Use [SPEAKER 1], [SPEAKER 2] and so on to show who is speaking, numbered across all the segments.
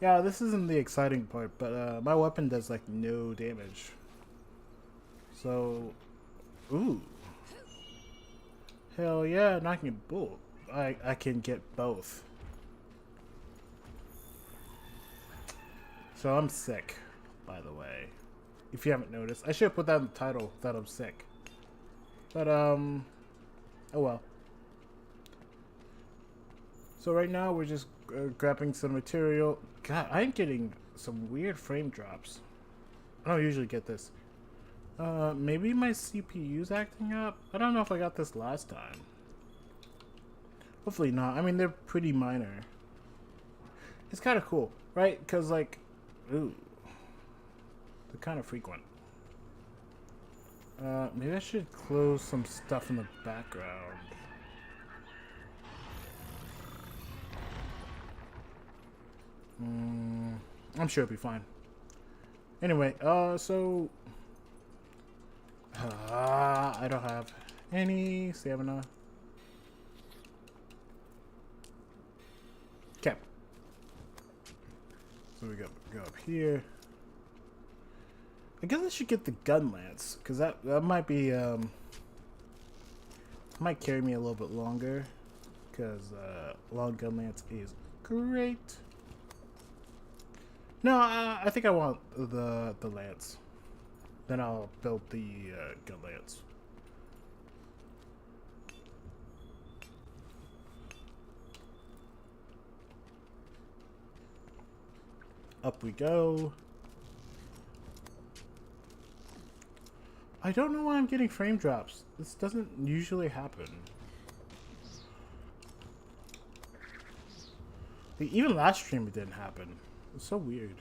[SPEAKER 1] Yeah, this isn't the exciting part, but my weapon does like no damage. So, ooh, hell yeah! And I can both. I can get both. So I'm sick, by the way. If you haven't noticed, I should have put that in the title that I'm sick. But oh well. So right now we're just grabbing some material. God, I'm getting some weird frame drops. I don't usually get this. Maybe my CPU's acting up? I don't know if I got this last time. Hopefully not. I mean, they're pretty minor. It's kind of cool, right? Because, like, ooh, they're kind of frequent. Maybe I should close some stuff in the background. I'm sure it'll be fine. Anyway, so I don't have any stamina. Okay. So we go up here. I guess I should get the gun lance because that might be might carry me a little bit longer because long gun lance is great. No, I think I want the lance. Then I'll build the gun lance. Up we go. I don't know why I'm getting frame drops. This doesn't usually happen. Like, even last stream it didn't happen. It's so weird.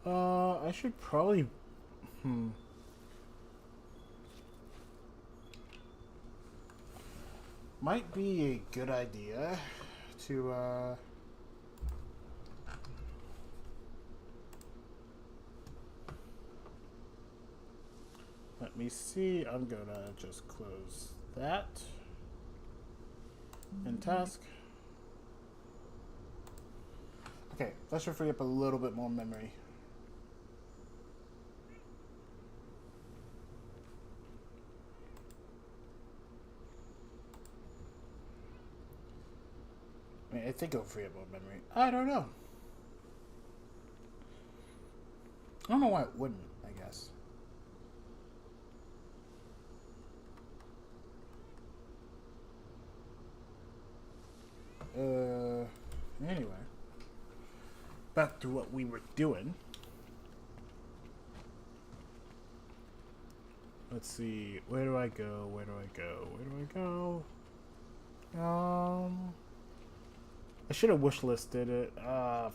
[SPEAKER 1] I should probably... Might be a good idea to, let me see. I'm gonna just close that. And task. Okay, that should free up a little bit more memory. I mean, I think it'll free up more memory. I don't know. I don't know why it wouldn't, I guess. Anyway. Back to what we were doing. Let's see. Where do I go? Where do I go? Where do I go? I should have wish listed it.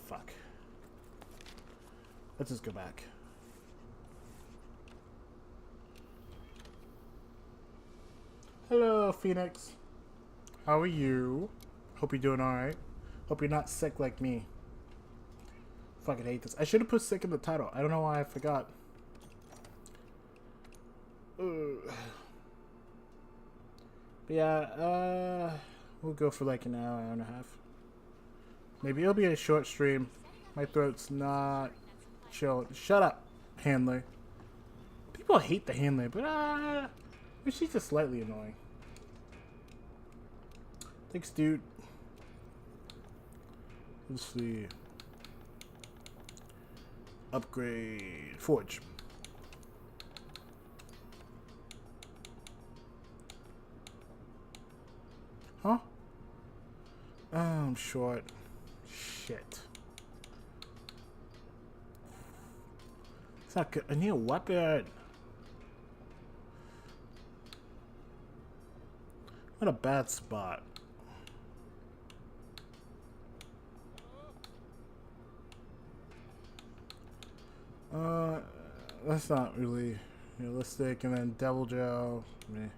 [SPEAKER 1] Fuck. Let's just go back. Hello, Phoenix. How are you? Hope you're doing alright. Hope you're not sick like me. Fucking hate this. I should have put sick in the title. I don't know why I forgot. But yeah, we'll go for like an hour and a half. Maybe it'll be a short stream. My throat's not chill. Shut up, handler. People hate the handler, but she's just slightly annoying. Thanks, dude. Let's see. Upgrade. Forge. Huh? Oh, I'm short. Shit. It's not good. I need a weapon. What a bad spot. That's not really realistic. And then Devil Joe. Meh.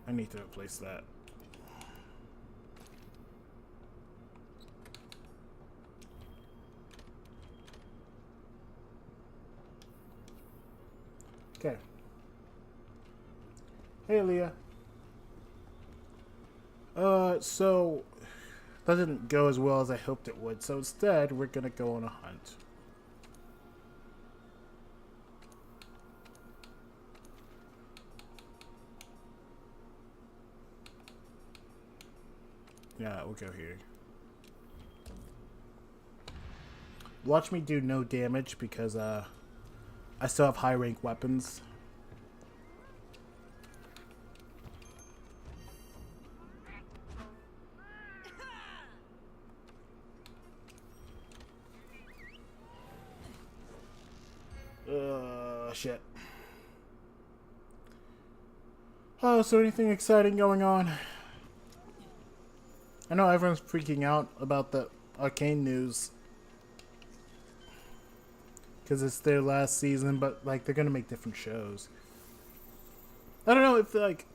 [SPEAKER 1] I need to replace that. Okay. Hey, Leah. So that didn't go as well as I hoped it would. So instead, we're gonna go on a hunt. Yeah, we'll go here. Watch me do no damage because I still have high rank weapons. Shit. Oh, so anything exciting going on? I know everyone's freaking out about the Arcane news because it's their last season, but like they're gonna make different shows. I don't know if like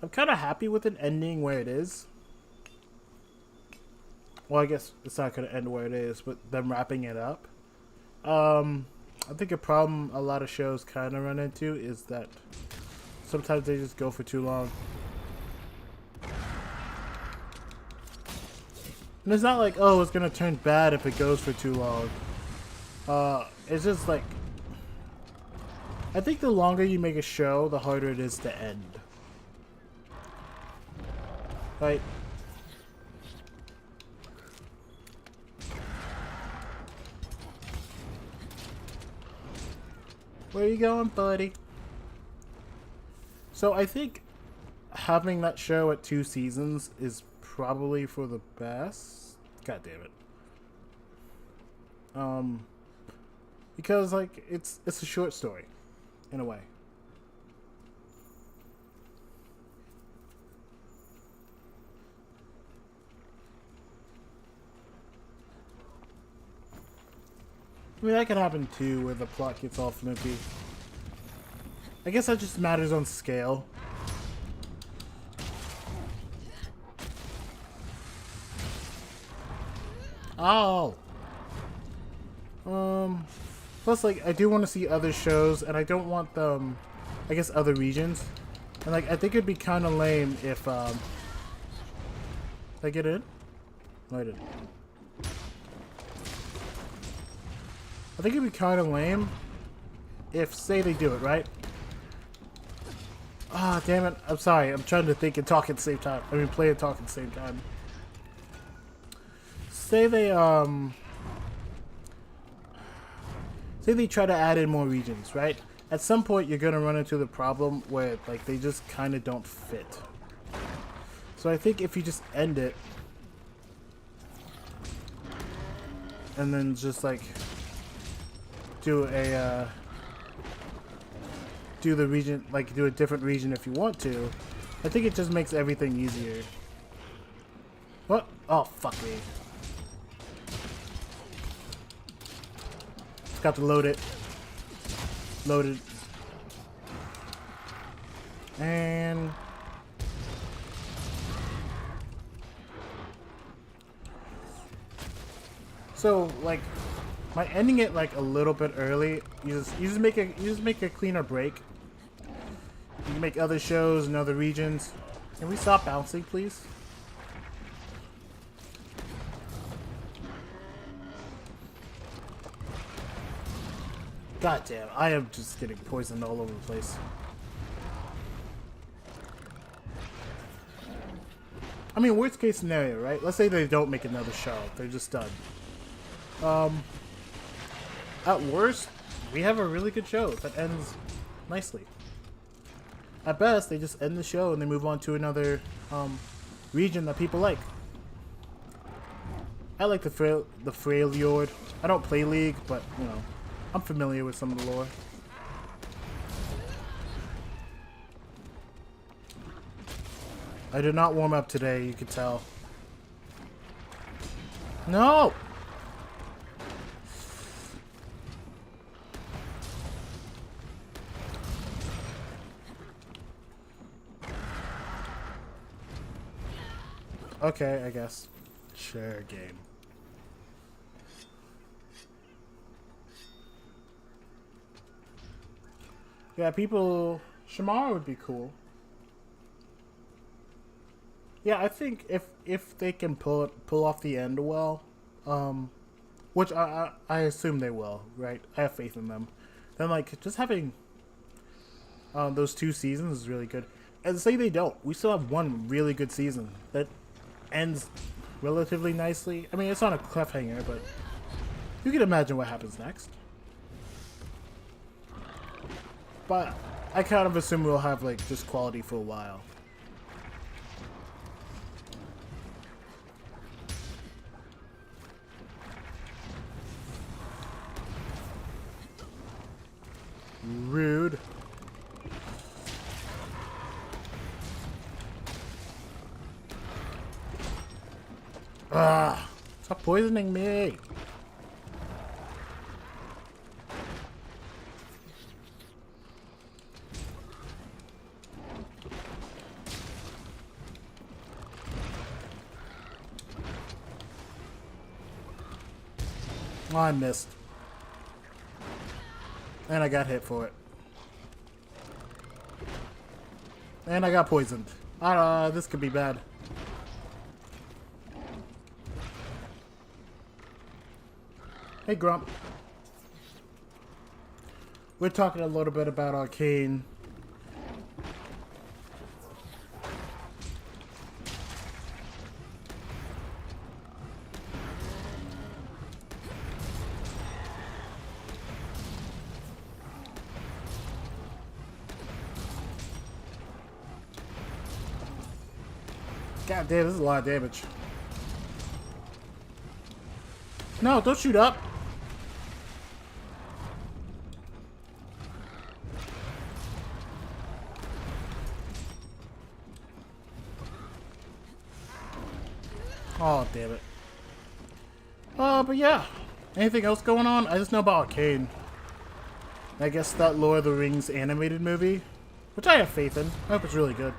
[SPEAKER 1] I'm kind of happy with it ending where it is. Well, I guess it's not gonna end where it is, but them wrapping it up. I think a problem a lot of shows kind of run into is that sometimes they just go for too long. And it's not like, oh, it's gonna turn bad if it goes for too long. It's just like, I think the longer you make a show, the harder it is to end. Right? Where are you going, buddy? So I think having that show at 2 seasons is probably for the best. God damn it. Because like it's a short story, in a way. I mean, that could happen too, where the plot gets all flippy. I guess that just matters on scale. Oh! Plus, like, I do want to see other shows, and I don't want them, I guess, other regions. And, like, I think it'd be kind of lame if, did I get in? No, I didn't. I think it'd be kind of lame if, say they do it, right? Ah, damn it. I'm sorry. I'm trying to think and talk at the same time. I mean, play and talk at the same time. Say they, say they try to add in more regions, right? At some point, you're going to run into the problem where, like, they just kind of don't fit. So I think if you just end it, and then just, like, do a, do the region, like, do a different region if you want to, I think it just makes everything easier. What? Oh, fuck me. Got to load it. Loaded. And so, like, by ending it like a little bit early, you just make a cleaner break. You can make other shows and other regions. Can we stop bouncing, please? God damn, I am just getting poisoned all over the place. I mean, worst case scenario, right? Let's say they don't make another show. They're just done. At worst, we have a really good show that ends nicely. At best, they just end the show and they move on to another region that people like. I like the Freljord. I don't play League, but, you know, I'm familiar with some of the lore. I did not warm up today, you could tell. No! Okay, I guess. Sure, game. Yeah, people. Shamar would be cool. Yeah, I think if they can pull off the end well, um, which I assume they will, right? I have faith in them. Then like just having those 2 seasons is really good. And say they don't, we still have one really good season that ends relatively nicely. I mean, it's on a cliffhanger, but you can imagine what happens next. But I kind of assume we'll have like just quality for a while. Rude. Ah, stop poisoning me. Oh, I missed. And I got hit for it. And I got poisoned. This could be bad. Hey, Grump. We're talking a little bit about Arcane. God damn, this is a lot of damage. No, don't shoot up. Oh, damn it. But yeah. Anything else going on? I just know about Arcane. I guess that Lord of the Rings animated movie, which I have faith in. I hope it's really good.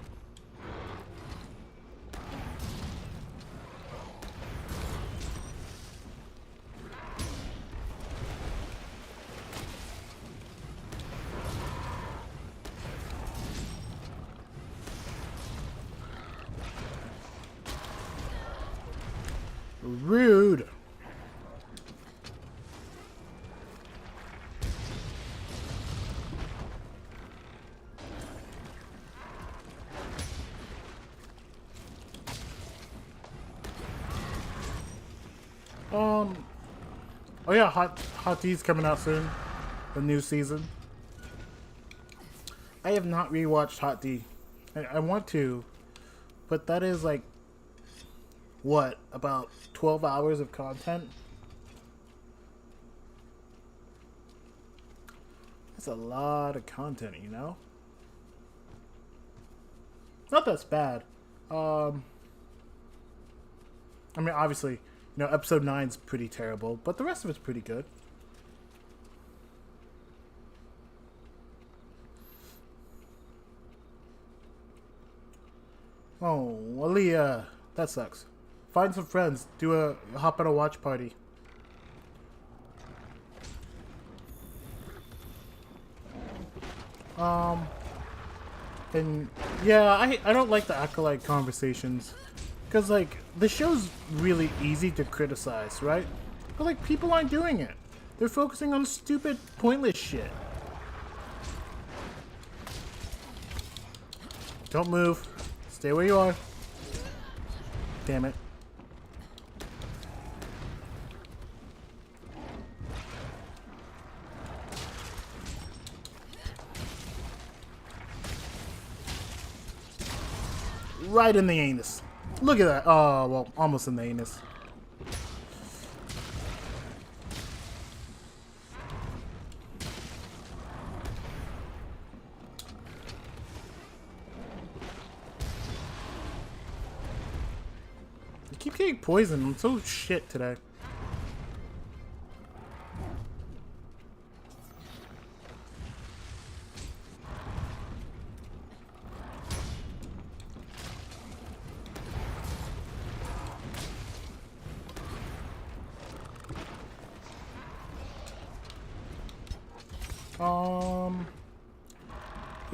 [SPEAKER 1] Rude. Oh yeah, Hot T's coming out soon. The new season. I have not rewatched Hot D. I want to, but that is like, what, about 12 hours of content? That's a lot of content, you know? Not that's bad. I mean, obviously, episode 9's pretty terrible, but the rest of it's pretty good. Oh, Aaliyah. That sucks. Find some friends. Hop on a watch party. And yeah, I don't like the Acolyte conversations. Because, like, the show's really easy to criticize, right? But, like, people aren't doing it. They're focusing on stupid, pointless shit. Don't move. Stay where you are. Damn it. Right in the anus. Look at that. Oh, well, almost in the anus. I keep getting poisoned. I'm so shit today.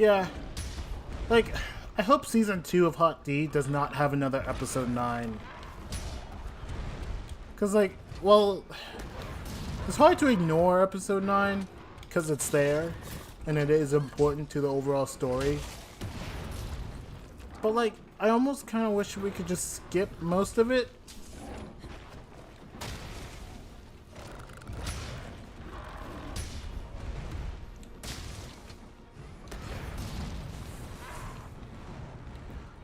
[SPEAKER 1] Yeah. Like, I hope season 2 of Hot D does not have another episode 9. Because, like, well, it's hard to ignore episode 9 because it's there and it is important to the overall story. But, like, I almost kind of wish we could just skip most of it.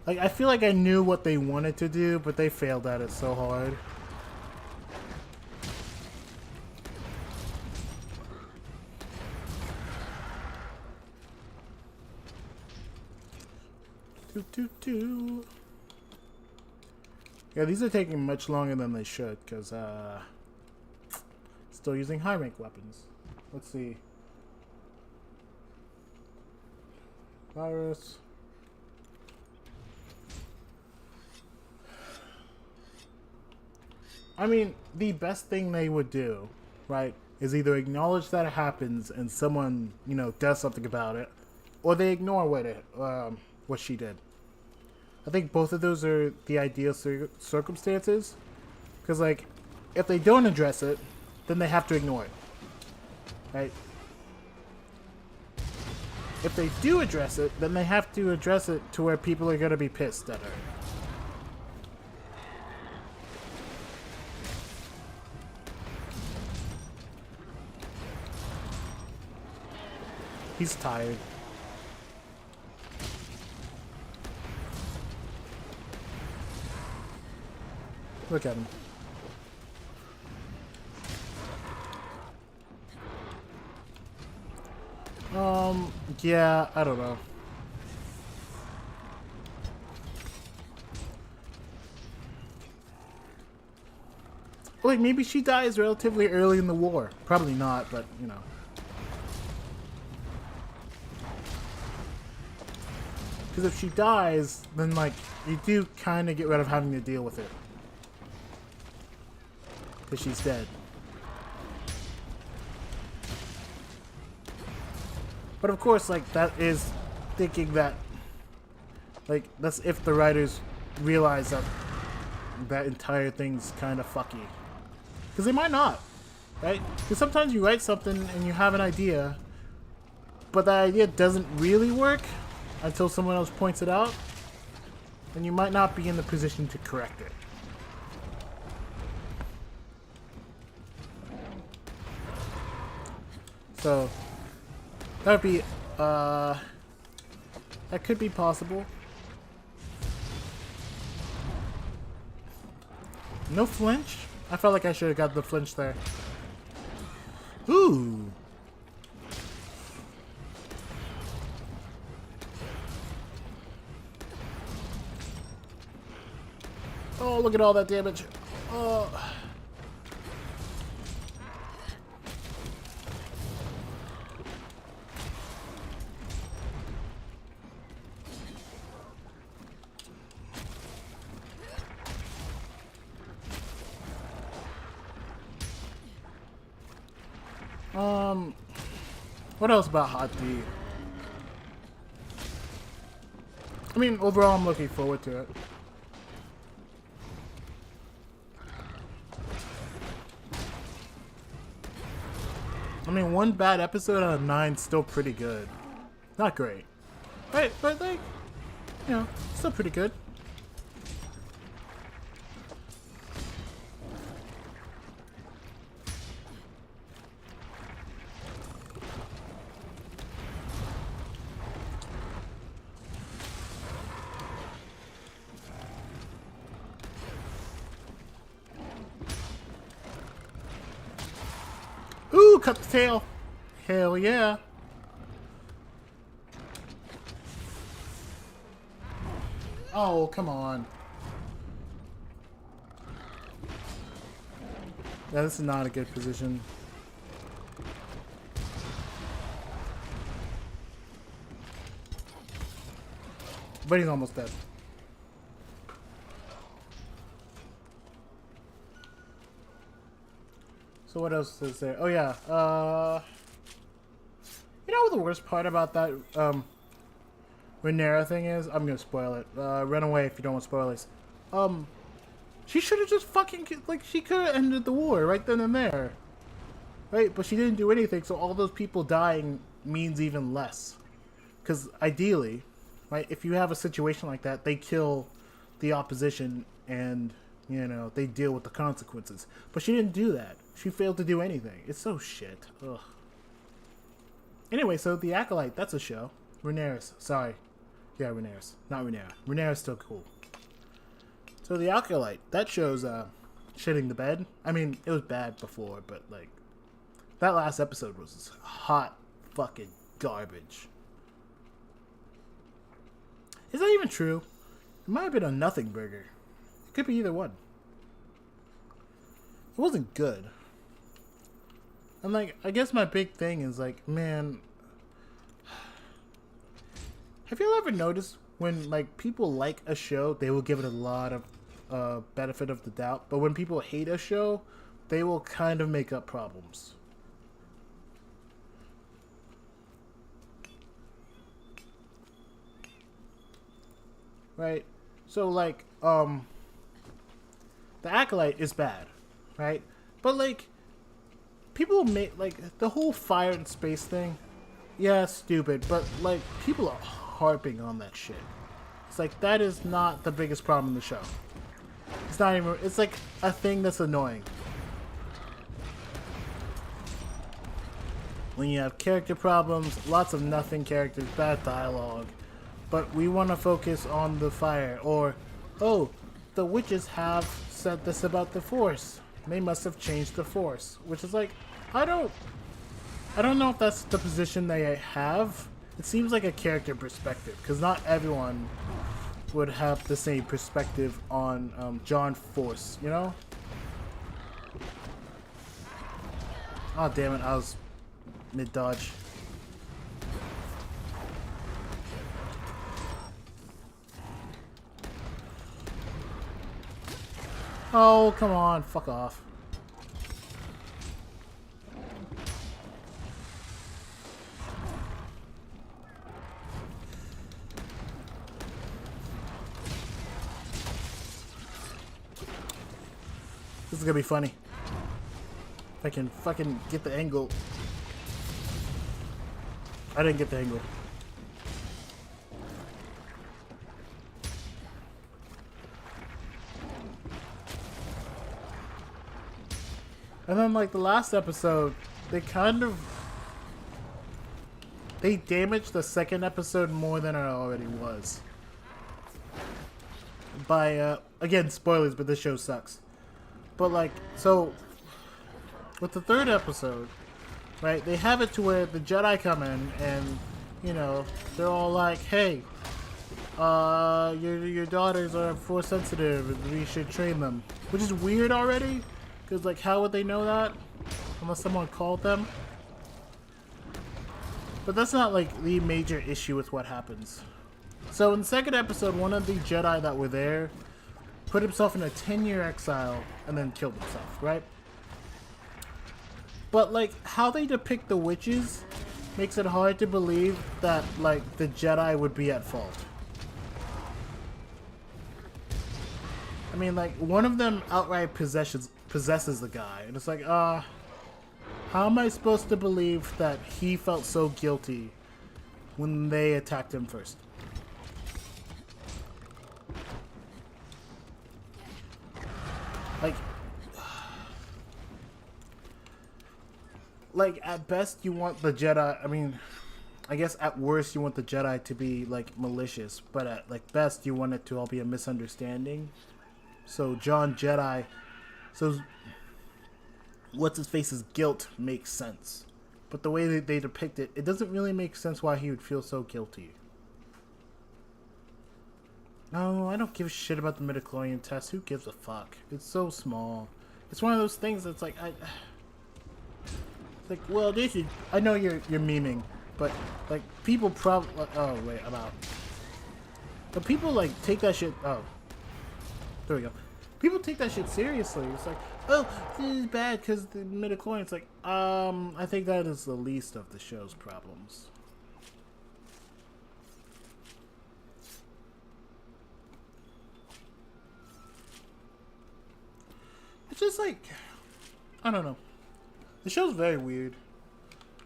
[SPEAKER 1] Like, I feel like I knew what they wanted to do, but they failed at it so hard. Yeah, these are taking much longer than they should, because, still using high rank weapons. Let's see. Virus. I mean, the best thing they would do, right, is either acknowledge that it happens and someone, you know, does something about it, or they ignore what she did. I think both of those are the ideal circumstances, because, like, if they don't address it, then they have to ignore it, right? If they do address it, then they have to address it to where people are going to be pissed at her. He's tired. Look at him. Yeah, I don't know. Like, maybe she dies relatively early in the war. Probably not, but, you know. Because if she dies, then, like, you do kind of get rid of having to deal with it. Because she's dead. But of course, like, that is thinking that, like, that's if the writers realize that that entire thing's kind of fucky. Because they might not, right? Because sometimes you write something and you have an idea, but that idea doesn't really work until someone else points it out, and you might not be in the position to correct it. So that would be, that could be possible. No flinch? I felt like I should have got the flinch there. Ooh. Oh, look at all that damage. Oh. What else about Hot D? I mean, overall, I'm looking forward to it. I mean, one bad episode out of 9 is still pretty good. Not great. Right, but, like, you know, still pretty good. Ooh, cut the tail. Hell yeah. Oh, come on. Yeah, this is not a good position. But he's almost dead. So what else is there? Oh yeah, you know what the worst part about that Rhaenyra thing is, I'm gonna spoil it. Run away if you don't want spoilers. She should have just fucking, like, she could have ended the war right then and there. Right? But she didn't do anything, so all those people dying means even less. Because ideally, right, if you have a situation like that, they kill the opposition and, you know, they deal with the consequences. But she didn't do that. She failed to do anything. It's so shit. Ugh. Anyway, so The Acolyte, that's a show. Rhaenyra's, sorry. Yeah, Rhaenyra's. Not Rhaenyra. Rhaenyra's still cool. So The Acolyte, that show's shitting the bed. I mean, it was bad before, but like, that last episode was hot fucking garbage. Is that even true? It might have been a nothing burger. It could be either one. It wasn't good. And like, I guess my big thing is like, man, have you ever noticed when like people like a show, they will give it a lot of benefit of the doubt, but when people hate a show, they will kind of make up problems. Right? So like, The Acolyte is bad, right? But like, people make like the whole fire and space thing. Yeah, stupid, but like people are harping on that shit. It's like that is not the biggest problem in the show. It's not even. It's like a thing that's annoying. When you have character problems, lots of nothing characters, bad dialogue, but we want to focus on the fire. Or, oh, the witches have said this about the Force. They must have changed the Force, which is like, I don't know if that's the position they have. It seems like a character perspective, because not everyone would have the same perspective on John Force, you know? Oh, damn it, I was mid-dodge. Oh, come on, fuck off. This is gonna be funny. If I can fucking get the angle. I didn't get the angle. And then like the last episode, they damaged the second episode more than it already was. By, again, spoilers, but this show sucks. But like, so, with the third episode, right, they have it to where the Jedi come in and, you know, they're all like, hey, your daughters are Force sensitive and we should train them. Which is weird already, because like, how would they know that? Unless someone called them. But that's not like the major issue with what happens. So in the second episode, one of the Jedi that were there put himself in a 10-year exile and then killed himself, right? But like how they depict the witches makes it hard to believe that like the Jedi would be at fault. I mean, like one of them outright possesses the guy, and it's like, how am I supposed to believe that he felt so guilty when they attacked him first? Like, at best you want the Jedi, I mean, I guess at worst you want the Jedi to be, like, malicious, but at, like, best you want it to all be a misunderstanding. So John Jedi, so what's-his-face's guilt makes sense. But the way that they depict it, it doesn't really make sense why he would feel so guilty. No, I don't give a shit about the midichlorian test. Who gives a fuck? It's so small. It's one of those things that's like, like, well, this is... I know you're memeing, but, like, people probably... Oh, wait, I'm out. But people, like, take that shit... Oh. There we go. People take that shit seriously. It's like, oh, this is bad because the midichlorian... It's like, I think that is the least of the show's problems. It's just like, I don't know. The show's very weird.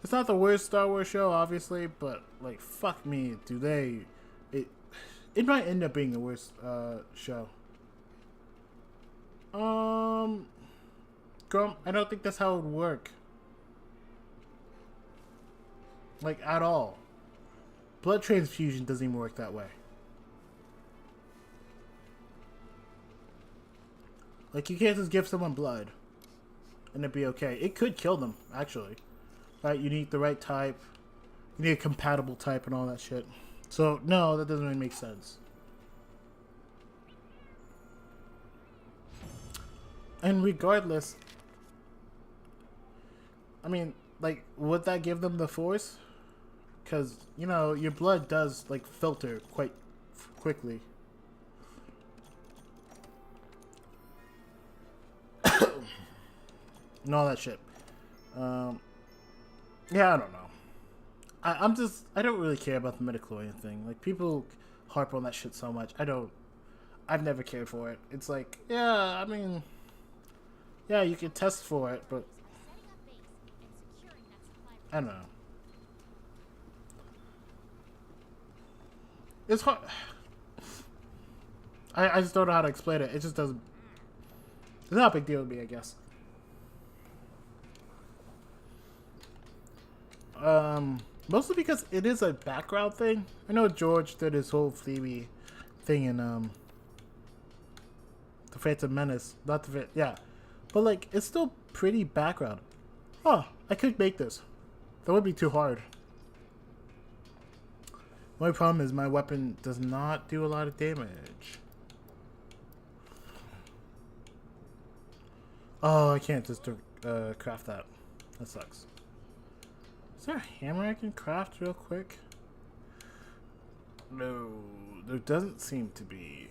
[SPEAKER 1] It's not the worst Star Wars show, obviously, but like, fuck me, do they? It might end up being the worst show. Grump, I don't think that's how it would work. Like, at all. Blood transfusion doesn't even work that way. Like, you can't just give someone blood and it'd be okay. It could kill them, actually. Right? You need the right type. You need a compatible type and all that shit. So, no, that doesn't really make sense. And regardless, I mean, like, would that give them the force? Because, you know, your blood does, like, filter quite quickly. And all that shit. Yeah, I don't know. I don't really care about the midichlorian thing. Like, people harp on that shit so much. I've never cared for it. It's like, yeah, I mean, yeah, you can test for it, but I don't know. It's hard. I just don't know how to explain it. It just doesn't. It's not a big deal to me, I guess. Mostly because it is a background thing. I know George did his whole Phoebe thing in the Phantom Menace, not the yeah, but like it's still pretty background. Oh, I could make this. That would be too hard. My problem is my weapon does not do a lot of damage. Oh, I can't just craft that. That sucks. Is there a hammer I can craft real quick? No, there doesn't seem to be.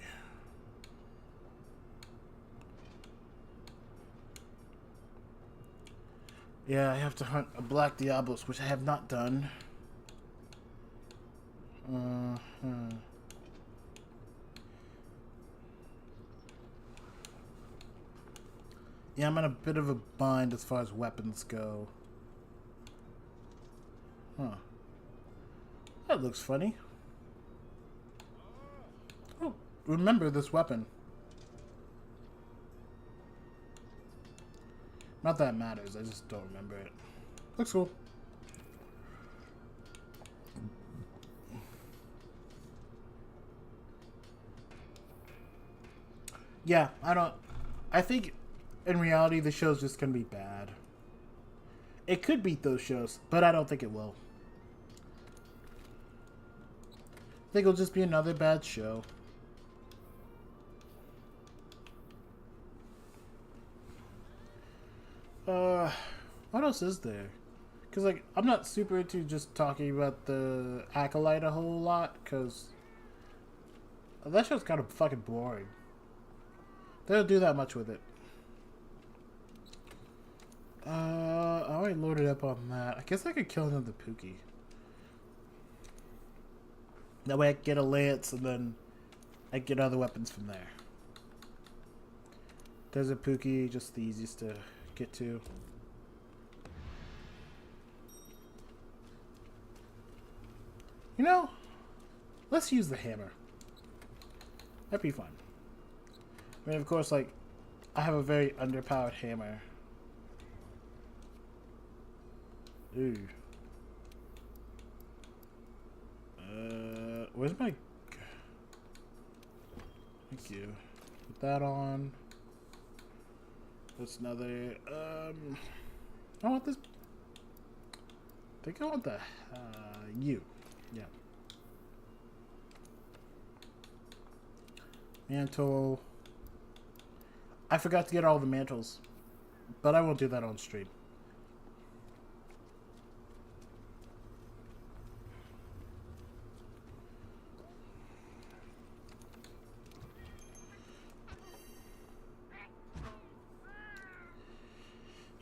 [SPEAKER 1] Yeah, I have to hunt a black Diablos, which I have not done. Yeah, I'm in a bit of a bind as far as weapons go. Huh. That looks funny. Oh, remember this weapon. Not that it matters, I just don't remember it. Looks cool. Yeah, I think in reality the show's just gonna be bad. It could beat those shows, but I don't think it will. I think it'll just be another bad show. What else is there? Because, like, I'm not super into just talking about the Acolyte a whole lot, because that show's kind of fucking boring. They don't do that much with it. I already loaded up on that. I guess I could kill another Pookie. That way I can get a lance, and then I can get other weapons from there. Desert Pookie, just the easiest to get to. You know, let's use the hammer. That'd be fun. I mean, of course, like, I have a very underpowered hammer. Ooh. Where's my... Thank you. Put that on. That's another, I want this... I think I want the, you. Yeah. Mantle. I forgot to get all the mantles, but I won't do that on stream.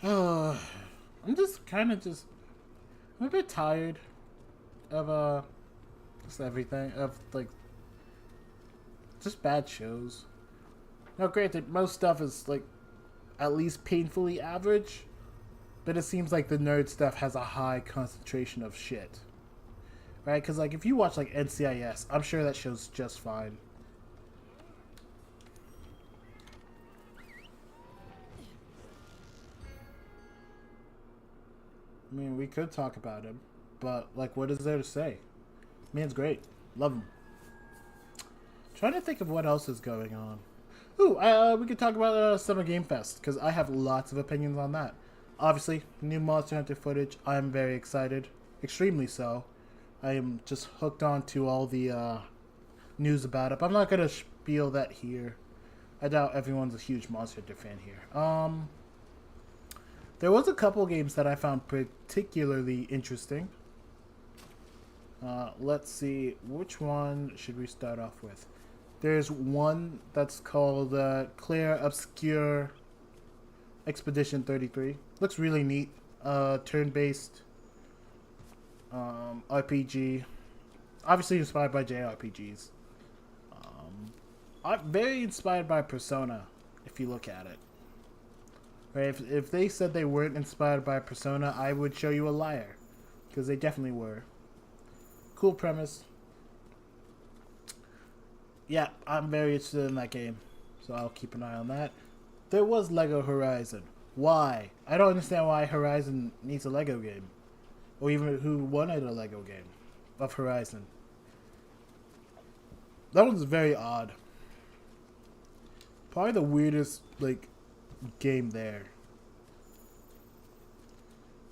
[SPEAKER 1] I'm just kind of I'm a bit tired of just everything, of like just bad shows. Now, granted, most stuff is like at least painfully average. But it seems like the nerd stuff has a high concentration of shit. Right? Because, like, if you watch, like, NCIS, I'm sure that show's just fine. I mean, we could talk about him. But, like, what is there to say? Man's great. Love him. Trying to think of what else is going on. Ooh, we could talk about Summer Game Fest, because I have lots of opinions on that. Obviously, new Monster Hunter footage. I am very excited. Extremely so. I am just hooked on to all the news about it. But I'm not going to spiel that here. I doubt everyone's a huge Monster Hunter fan here. There was a couple games that I found particularly interesting. Let's see. Which one should we start off with? There's one that's called Claire Obscure Expedition 33. Looks really neat. Turn-based RPG. Obviously inspired by JRPGs. I'm very inspired by Persona, if you look at it. Right? If they said they weren't inspired by Persona, I would show you a liar. Because they definitely were. Cool premise. Yeah, I'm very interested in that game. So I'll keep an eye on that. There was Lego Horizon. Why? I don't understand why Horizon needs a Lego game. Or even who wanted a Lego game of Horizon. That one's very odd. Probably the weirdest, like, game there.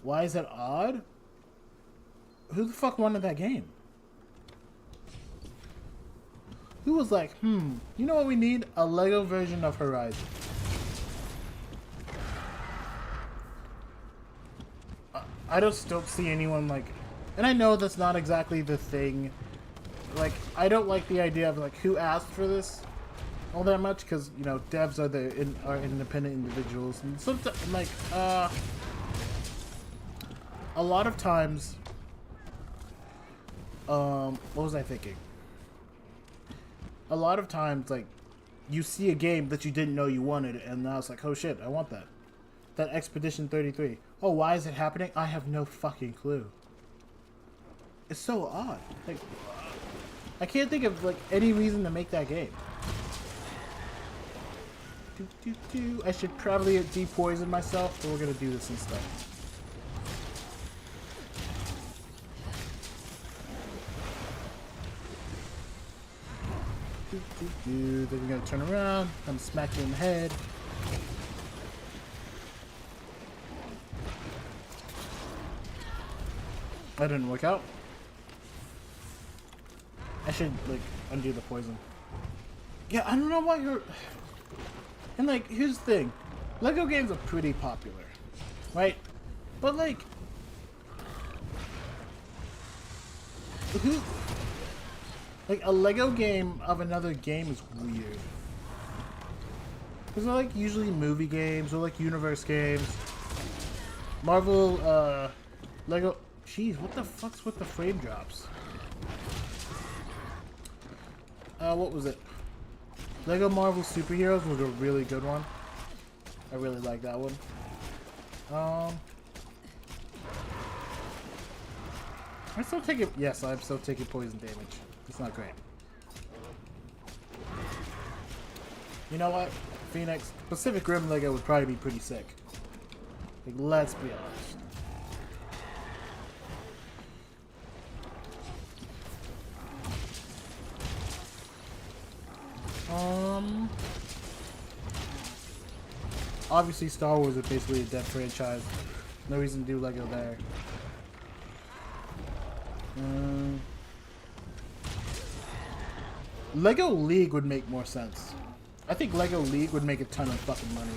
[SPEAKER 1] Why is that odd? Who the fuck wanted that game? Who was like, you know what we need? A Lego version of Horizon. I just don't see anyone like... And I know that's not exactly the thing. Like, I don't like the idea of, like, who asked for this all that much. Because, you know, devs are independent individuals. And sometimes, like, a lot of times... what was I thinking? A lot of times, like, you see a game that you didn't know you wanted, and now it's like, oh shit, I want that. That Expedition 33. Oh, why is it happening? I have no fucking clue. It's so odd. Like, I can't think of, like, any reason to make that game. I should probably de-poison myself, but we're gonna do this instead. Then you're gonna turn around. I'm gonna smack you in the head. That didn't work out. I should, like, undo the poison. Yeah, I don't know why you're... And, like, here's the thing. Lego games are pretty popular. Right? But, like... Who... Like, a Lego game of another game is weird. Because they're, like, usually movie games or, like, universe games. Marvel, Lego... Jeez, what the fuck's with the frame drops? What was it? Lego Marvel Superheroes was a really good one. I really like that one. I'm still taking... Yes, I'm still taking poison damage. It's not great. You know what? Phoenix, Pacific Rim Lego would probably be pretty sick. Like, let's be honest. Obviously Star Wars is basically a dead franchise. No reason to do Lego there. Lego League would make more sense. I think Lego League would make a ton of fucking money.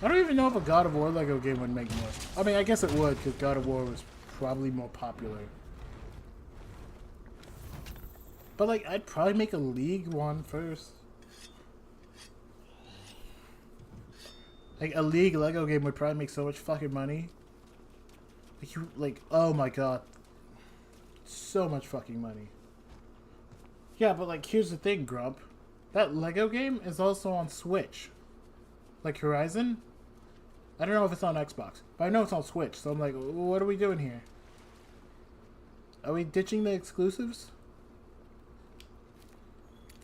[SPEAKER 1] I don't even know if a God of War Lego game would make more. I mean, I guess it would, because God of War was probably more popular. But, like, I'd probably make a League one first. Like a League Lego game would probably make so much fucking money. Like you, like, oh my god, so much fucking money. Yeah, but like, here's the thing, Grump. That Lego game is also on Switch. Like Horizon. I don't know if it's on Xbox, but I know it's on Switch. So I'm like, what are we doing here? Are we ditching the exclusives?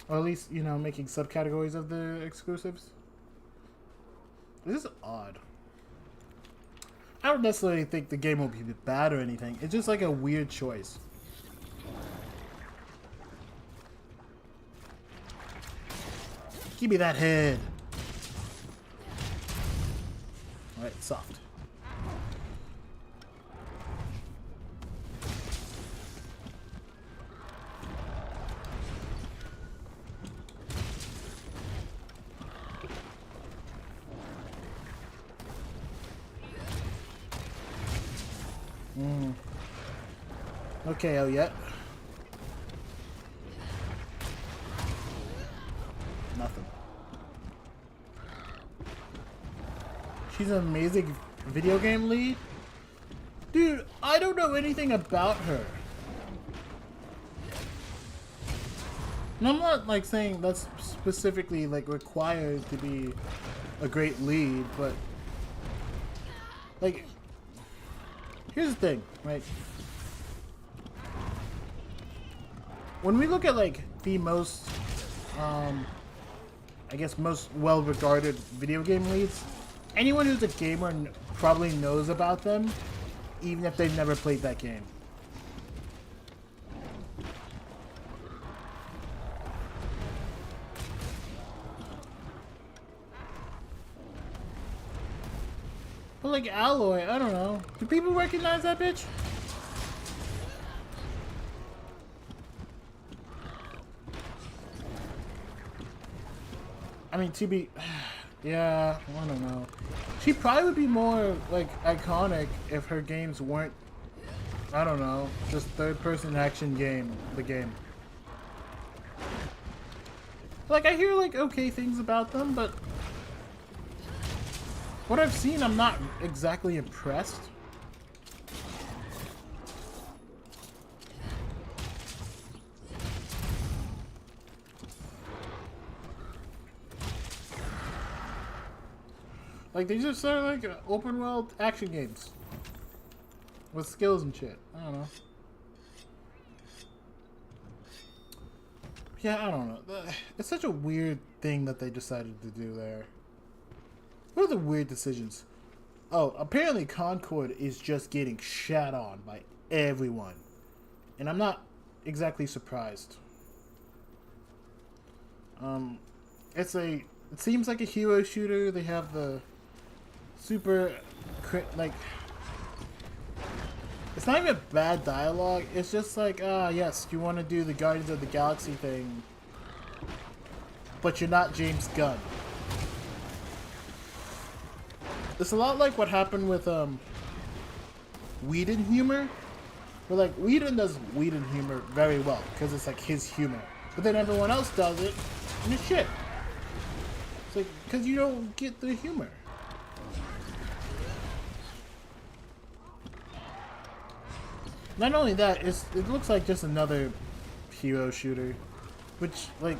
[SPEAKER 1] Or at least, you know, making subcategories of the exclusives? This is odd. I don't necessarily think the game will be bad or anything. It's just like a weird choice. Give me that head. Alright, soft. Okay, oh yeah. Nothing. She's an amazing video game lead? Dude, I don't know anything about her. And I'm not like saying that's specifically like required to be a great lead, but like here's the thing, right? When we look at like the most I guess most well-regarded video game leads, anyone who's a gamer probably knows about them, even if they've never played that game. But like Alloy, I don't know. Do people recognize that bitch? I mean, to be... Yeah, I don't know. She probably would be more, like, iconic if her games weren't, I don't know, just third-person action the game. Like, I hear, like, okay things about them, but what I've seen, I'm not exactly impressed. Like, they just are like open world action games with skills and shit. I don't know. Yeah, I don't know. It's such a weird thing that they decided to do there. What are the weird decisions? Oh, apparently Concord is just getting shat on by everyone. And I'm not exactly surprised. It seems like a hero shooter. They have the super, like, it's not even bad dialogue. It's just like, yes, you want to do the Guardians of the Galaxy thing, but you're not James Gunn. It's a lot like what happened with Whedon humor, where like Whedon does Whedon humor very well because it's like his humor, but then everyone else does it and it's shit. It's like because you don't get the humor. Not only that, it looks like just another hero shooter, which, like,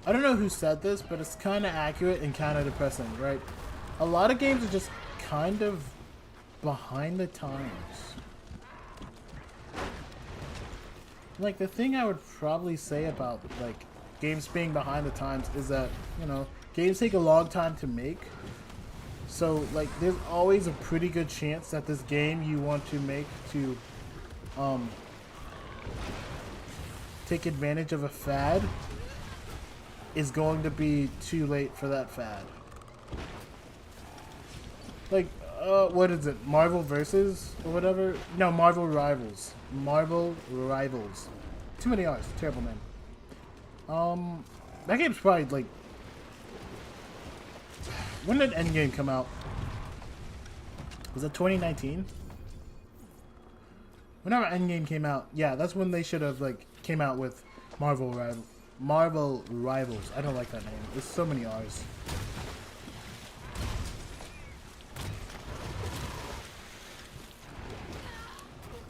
[SPEAKER 1] I don't know who said this, but it's kind of accurate and kind of depressing, right? A lot of games are just kind of behind the times. Like, the thing I would probably say about, like, games being behind the times is that, you know, games take a long time to make. So, like, there's always a pretty good chance that this game you want to make to, take advantage of a fad is going to be too late for that fad. Like, what is it? Marvel Versus or whatever? No, Marvel Rivals. Marvel Rivals. Too many R's. Terrible name. That game's probably, like, when did Endgame come out? Was it 2019? Whenever Endgame came out, yeah, that's when they should have like came out with Marvel Marvel Rivals. I don't like that name. There's so many R's.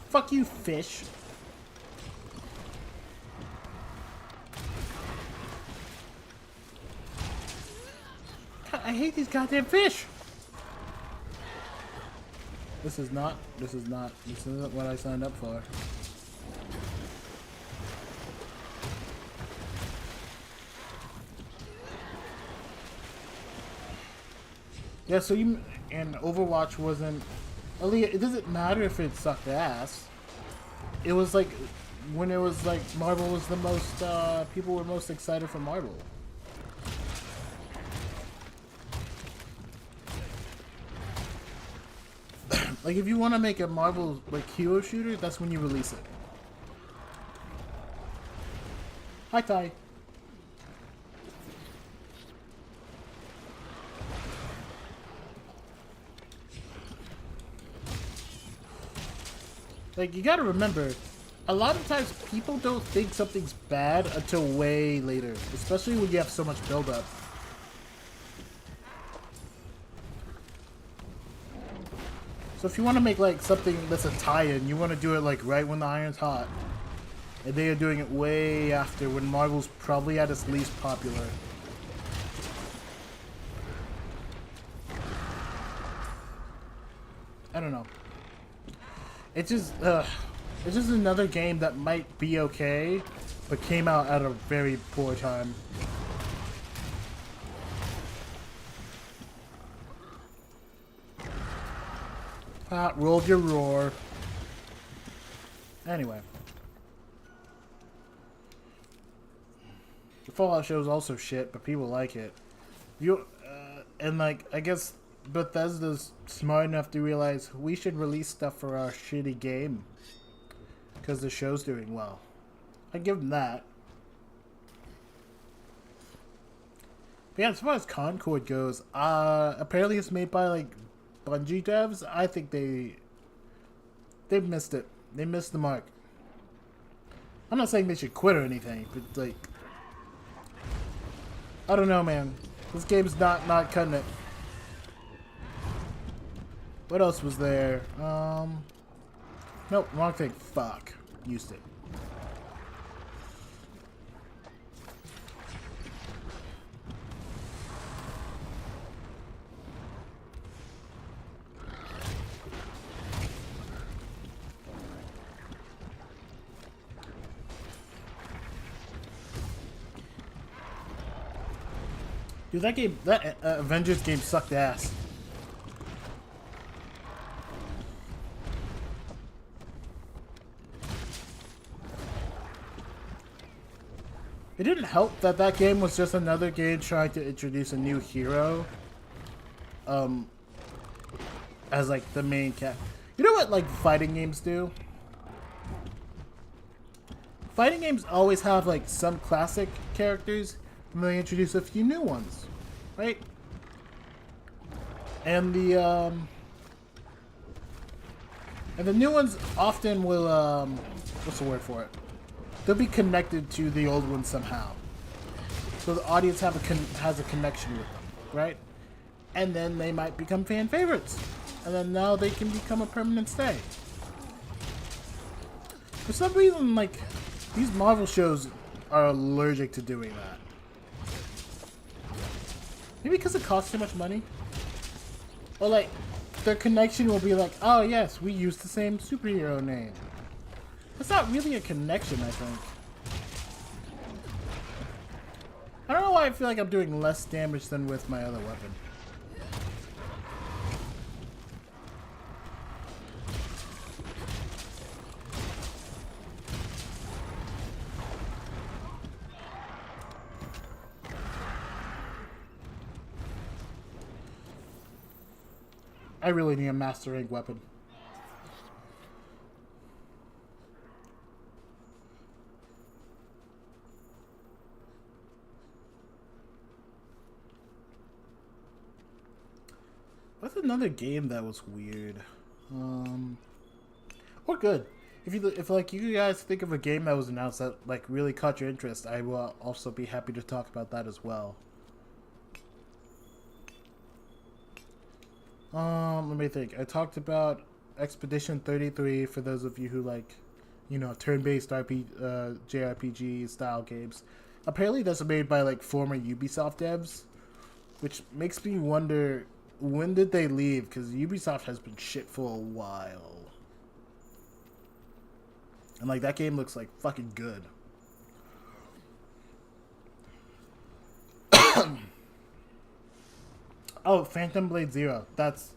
[SPEAKER 1] Fuck you, fish. God, I hate these goddamn fish. This isn't what I signed up for. Yeah, so and Overwatch wasn't... Aaliyah, it doesn't matter if it sucked ass. It was like, when it was like, Marvel was the most, people were most excited for Marvel. Like, if you want to make a Marvel, like, hero shooter, that's when you release it. Hi, Ty. Like, you gotta remember, a lot of times people don't think something's bad until way later. Especially when you have so much build-up. So if you want to make, like, something that's a tie-in, you want to do it, like, right when the iron's hot. And they are doing it way after, when Marvel's probably at its least popular. I don't know. It's just another game that might be okay, but came out at a very poor time. Rolled your roar. Anyway. The Fallout show is also shit, but people like it. And like, I guess Bethesda's smart enough to realize we should release stuff for our shitty game. Because the show's doing well. I give them that. But yeah, as far as Concord goes, apparently it's made by like Bungie devs. I think they've missed it. They missed the mark. I'm not saying they should quit or anything, but like, I don't know, man. This game's not cutting it. What else was there? Nope, wrong thing. Fuck. Used it. Dude, that Avengers game sucked ass. It didn't help that that game was just another game trying to introduce a new hero, as like the main cat. You know what like fighting games do? Fighting games always have like some classic characters, and they introduce a few new ones, right? And the new ones often will what's the word for it? They'll be connected to the old ones somehow, so the audience has a connection with them, right? And then they might become fan favorites, and then now they can become a permanent stay. For some reason, like, these Marvel shows are allergic to doing that. Maybe because it costs too much money? Or like, their connection will be like, oh yes, we use the same superhero name. That's not really a connection, I think. I don't know why I feel like I'm doing less damage than with my other weapon. I really need a master rank weapon. What's another game that was weird? Or good? if like you guys think of a game that was announced that like really caught your interest, I will also be happy to talk about that as well. Let me think. I talked about Expedition 33 for those of you who like, you know, turn-based JRPG style games. Apparently, that's made by like former Ubisoft devs, which makes me wonder when did they leave? Because Ubisoft has been shit for a while, and like that game looks like fucking good. Oh, Phantom Blade Zero. That's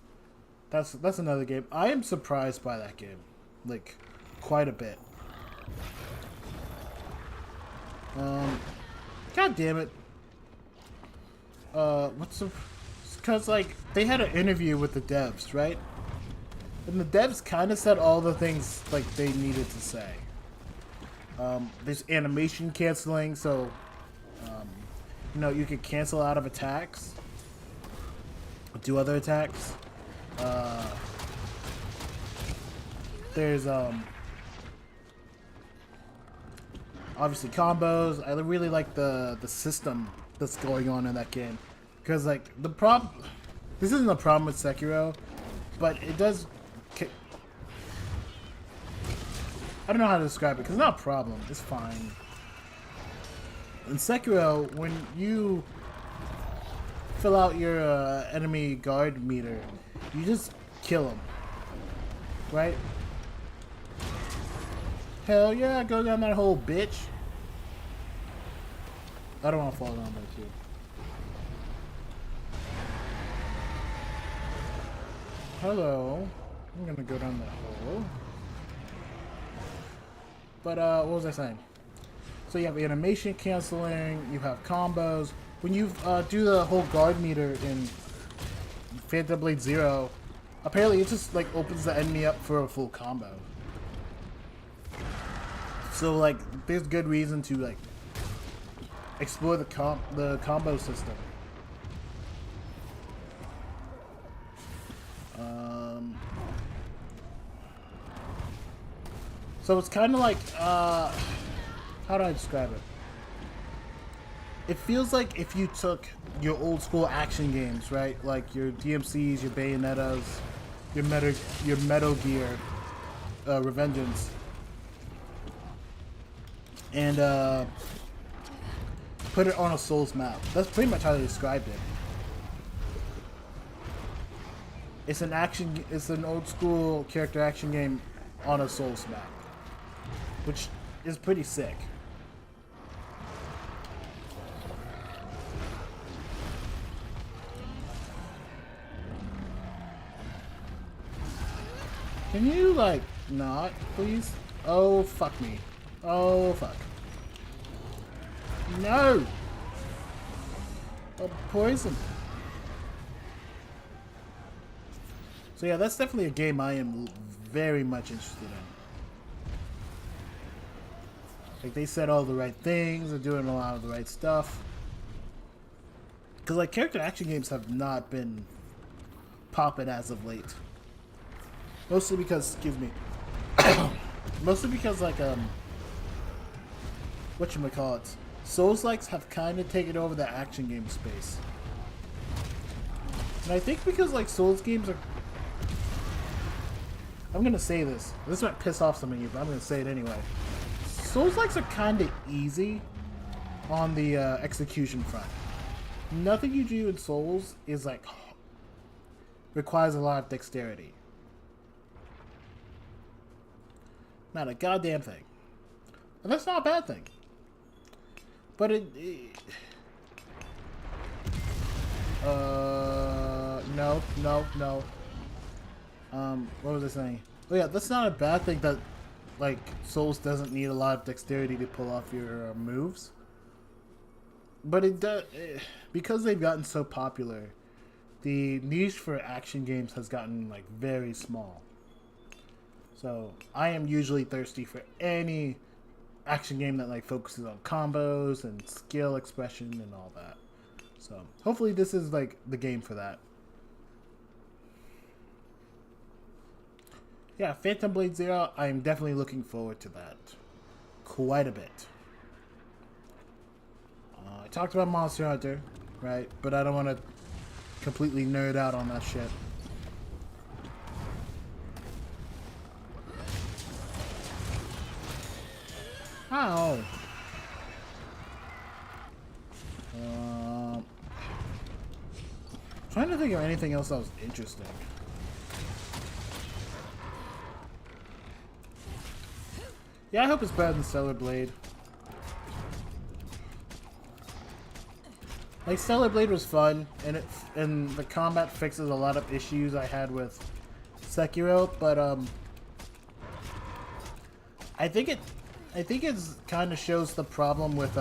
[SPEAKER 1] another game. I am surprised by that game, like quite a bit. God damn it. What's the? Because like they had an interview with the devs, right? And the devs kind of said all the things like they needed to say. There's animation canceling, so you know you could cancel out of attacks, do other attacks. There's obviously combos. I really like the system that's going on in that game, because like the problem, this isn't a problem with Sekiro, but it does. I don't know how to describe it because it's not a problem. It's fine. In Sekiro, when you fill out your enemy guard meter, you just kill them, right? Hell yeah, go down that hole, bitch. I don't want to fall down there too. Hello. I'm gonna go down that hole. But what was I saying? So you have animation canceling, you have combos. When you do the whole guard meter in Phantom Blade Zero, apparently it just like opens the enemy up for a full combo. So like, there's good reason to like explore the combo system. So it's kind of like how do I describe it? It feels like if you took your old school action games, right? Like your DMCs, your Bayonettas, your Metal Gear, Revengeance, and put it on a Souls map. That's pretty much how they described it. It's an old school character action game on a Souls map, which is pretty sick. Can you, like, not, please? Oh, fuck me. Oh, fuck. No! A poison. So yeah, that's definitely a game I am very much interested in. Like, they said all the right things, they're doing a lot of the right stuff. Because, like, character action games have not been popping as of late. Mostly because, excuse me. Mostly because, like, whatchamacallit, Souls-likes have kind of taken over the action game space. And I think because, like, Souls games are... I'm gonna say this. This might piss off some of you, but I'm gonna say it anyway. Souls-likes are kind of easy on the execution front. Nothing you do in Souls is, like, requires a lot of dexterity. Not a goddamn thing. And that's not a bad thing. But no. What was I saying? Oh yeah, that's not a bad thing that, like, Souls doesn't need a lot of dexterity to pull off your moves. But it does, because they've gotten so popular, the niche for action games has gotten, like, very small. So I am usually thirsty for any action game that, like, focuses on combos and skill expression and all that. So hopefully this is, like, the game for that. Yeah, Phantom Blade Zero, I'm definitely looking forward to that. Quite a bit. I talked about Monster Hunter, right? But I don't want to completely nerd out on that shit. Oh. Trying to think of anything else that was interesting. Yeah, I hope it's better than Stellar Blade. Like, Stellar Blade was fun, and the combat fixes a lot of issues I had with Sekiro, but I think it's kind of shows the problem with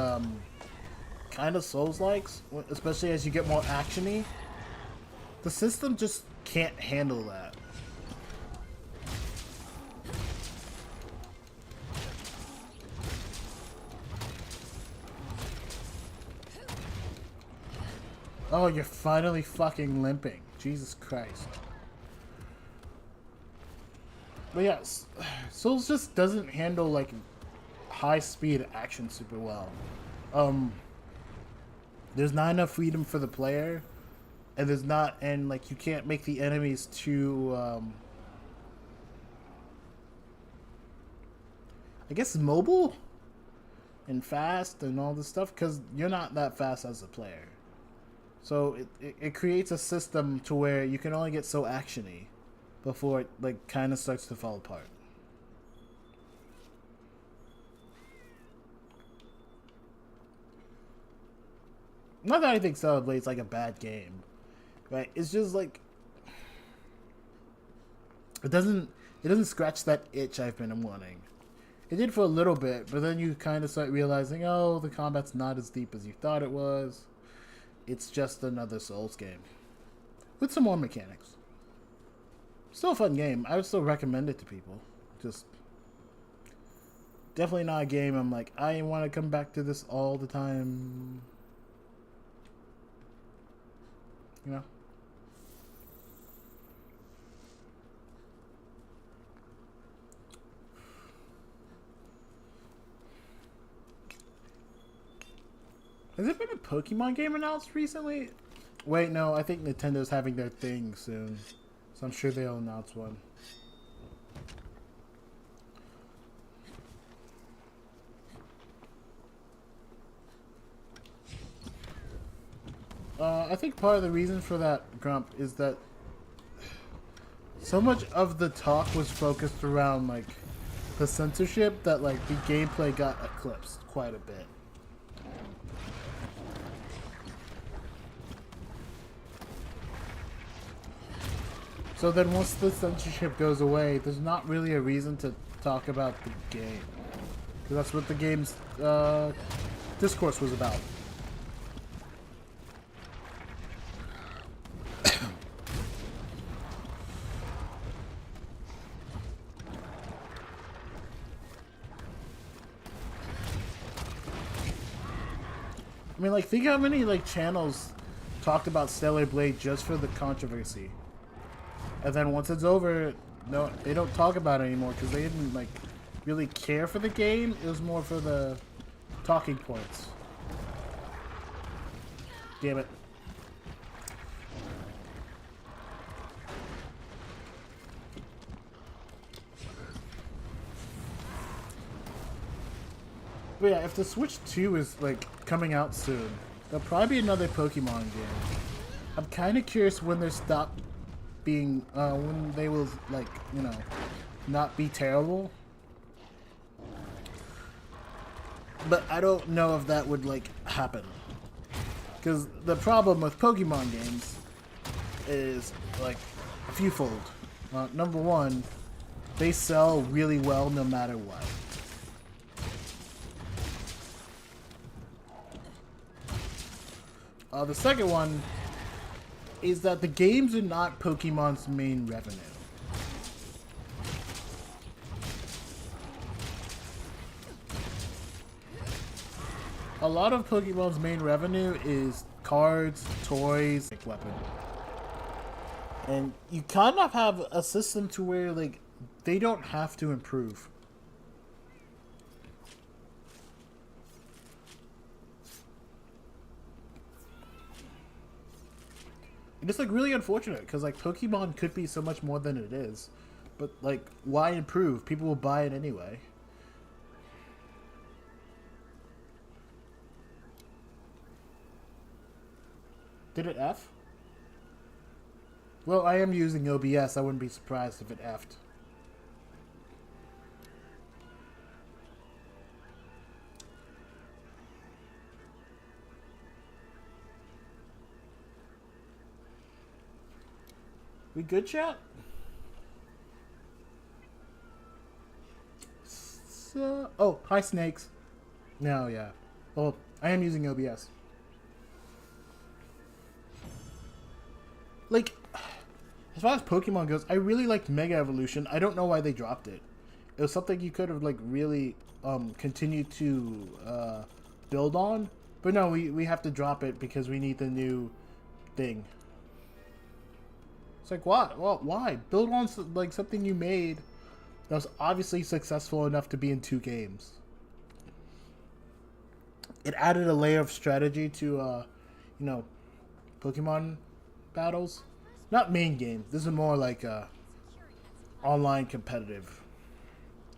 [SPEAKER 1] kind of Souls-likes, especially as you get more actiony. The system just can't handle that. Oh, you're finally fucking limping. Jesus Christ. But yes, Souls just doesn't handle like high-speed action super well. There's not enough freedom for the player, and like you can't make the enemies too I guess mobile and fast and all this stuff, because you're not that fast as a player. So it creates a system to where you can only get so actiony before it like kind of starts to fall apart. Not that I think Stellar Blade's like a bad game, right? It's just like it doesn't scratch that itch I've been wanting. It did for a little bit, but then you kind of start realizing, oh, the combat's not as deep as you thought it was. It's just another Souls game with some more mechanics. Still a fun game. I would still recommend it to people. Just definitely not a game I'm like, I want to come back to this all the time. You know? Has there been a Pokemon game announced recently? Wait, no, I think Nintendo's having their thing soon. So I'm sure they'll announce one. I think part of the reason for that, Grump, is that so much of the talk was focused around like the censorship that like the gameplay got eclipsed quite a bit. So then once the censorship goes away, there's not really a reason to talk about the game. Because that's what the game's discourse was about. I mean, like, think how many, like, channels talked about Stellar Blade just for the controversy. And then once it's over, no, they don't talk about it anymore because they didn't, like, really care for the game. It was more for the talking points. Damn it. But yeah, if the Switch 2 is, like, coming out soon, there'll probably be another Pokemon game. I'm kind of curious when they stop being, when they will, like, you know, not be terrible. But I don't know if that would, like, happen. Because the problem with Pokemon games is, like, a fewfold. Number one, they sell really well no matter what. The second one is that the games are not Pokemon's main revenue. A lot of Pokemon's main revenue is cards, toys, weapon. And you kind of have a system to where, like, they don't have to improve. And it's like really unfortunate because like Pokemon could be so much more than it is, but like why improve? People will buy it anyway. Did it F? Well, I am using OBS. I wouldn't be surprised if it F'd. We good, chat? So, oh, hi, snakes. No, yeah. Well, I am using OBS. Like, as far as Pokemon goes, I really liked Mega Evolution. I don't know why they dropped it. It was something you could have, like, really continued to build on. But no, we have to drop it because we need the new thing. It's like, what? Well, why? Build on, like, something you made that was obviously successful enough to be in 2 games. It added a layer of strategy to, you know, Pokemon battles. Not main game. This is more like online competitive.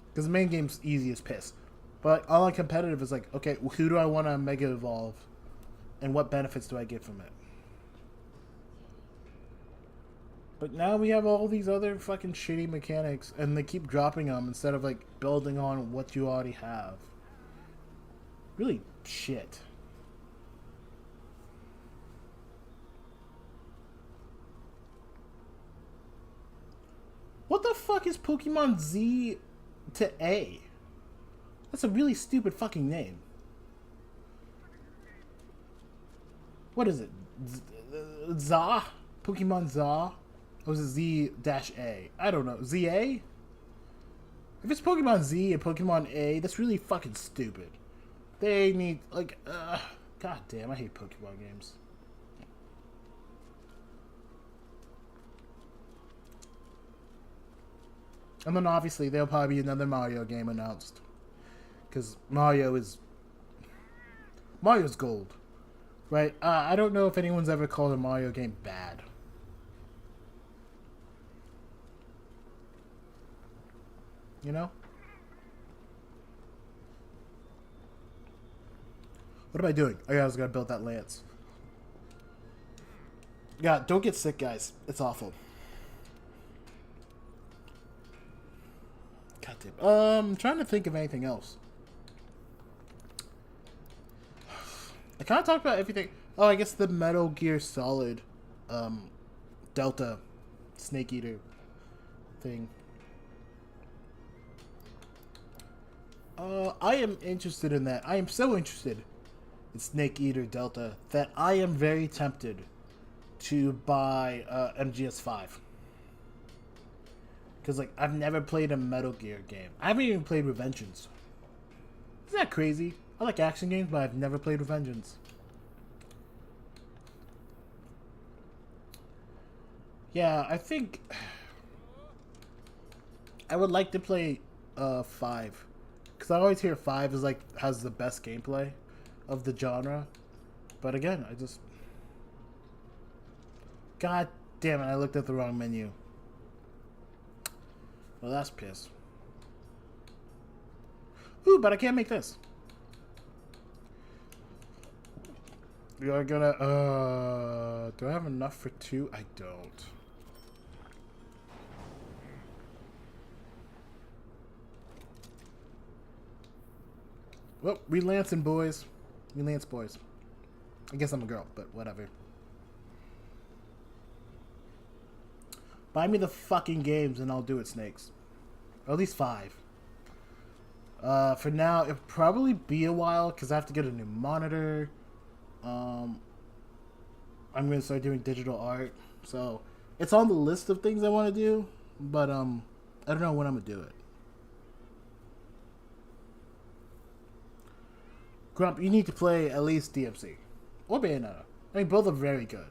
[SPEAKER 1] Because the main game's easy as piss. But online competitive is like, okay, who do I want to Mega Evolve? And what benefits do I get from it? But now we have all these other fucking shitty mechanics, and they keep dropping them instead of, like, building on what you already have. Really shit. What the fuck is Pokemon Z to A? That's a really stupid fucking name. What is it? ZA? Pokemon ZA? Or was it Z-A? I don't know. ZA? If it's Pokemon Z and Pokemon A, that's really fucking stupid. They need, like, god damn, I hate Pokemon games. And then obviously there'll probably be another Mario game announced. Because Mario's gold. Right? I don't know if anyone's ever called a Mario game bad. You know? What am I doing? Oh yeah, I was gonna build that lance. Yeah, don't get sick, guys. It's awful. God damn. I'm trying to think of anything else. I kind of talked about everything. Oh, I guess the Metal Gear Solid Delta Snake Eater thing. I am interested in that. I am so interested in Snake Eater Delta that I am very tempted to buy MGS5. Because, like, I've never played a Metal Gear game. I haven't even played Revengeance. Isn't that crazy? I like action games, but I've never played Revengeance. Yeah, I think I would like to play 5. Because I always hear 5 is like has the best gameplay of the genre. But again, I just... God damn it, I looked at the wrong menu. Well, that's piss. Ooh, but I can't make this. We are gonna, do I have enough for 2? I don't. Well, we Lancing boys. We Lance boys. I guess I'm a girl, but whatever. Buy me the fucking games and I'll do it, Snakes. Or at least 5. For now, it'll probably be a while because I have to get a new monitor. I'm going to start doing digital art. So, it's on the list of things I want to do. But, I don't know when I'm going to do it. Grump, you need to play at least DMC. Or Bayonetta. I mean, both are very good.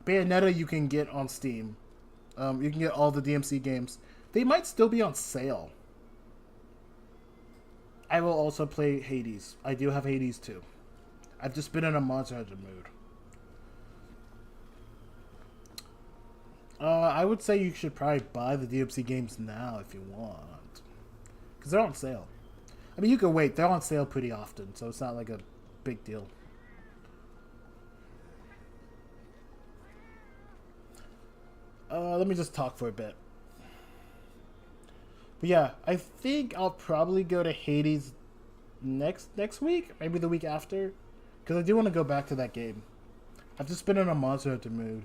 [SPEAKER 1] Bayonetta you can get on Steam. You can get all the DMC games. They might still be on sale. I will also play Hades. I do have Hades too. I've just been in a Monster Hunter mood. I would say you should probably buy the DMC games now if you want. Because they're on sale. I mean, you can wait. They're on sale pretty often, so it's not like a big deal. Let me just talk for a bit. But yeah, I think I'll probably go to Hades next week, maybe the week after, because I do want to go back to that game. I've just been in a Monster Hunter mood.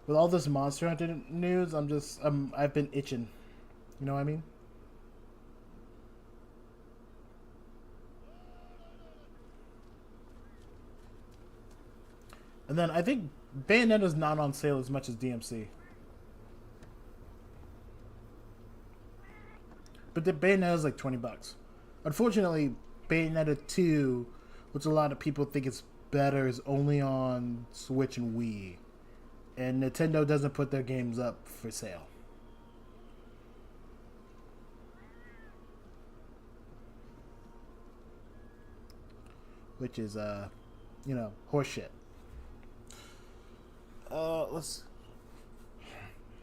[SPEAKER 1] With all this Monster Hunter news, I've been itching. You know what I mean? And then I think Bayonetta's not on sale as much as DMC. But the Bayonetta is like $20. Unfortunately, Bayonetta 2, which a lot of people think is better, is only on Switch and Wii. And Nintendo doesn't put their games up for sale. Which is, horseshit. Let's...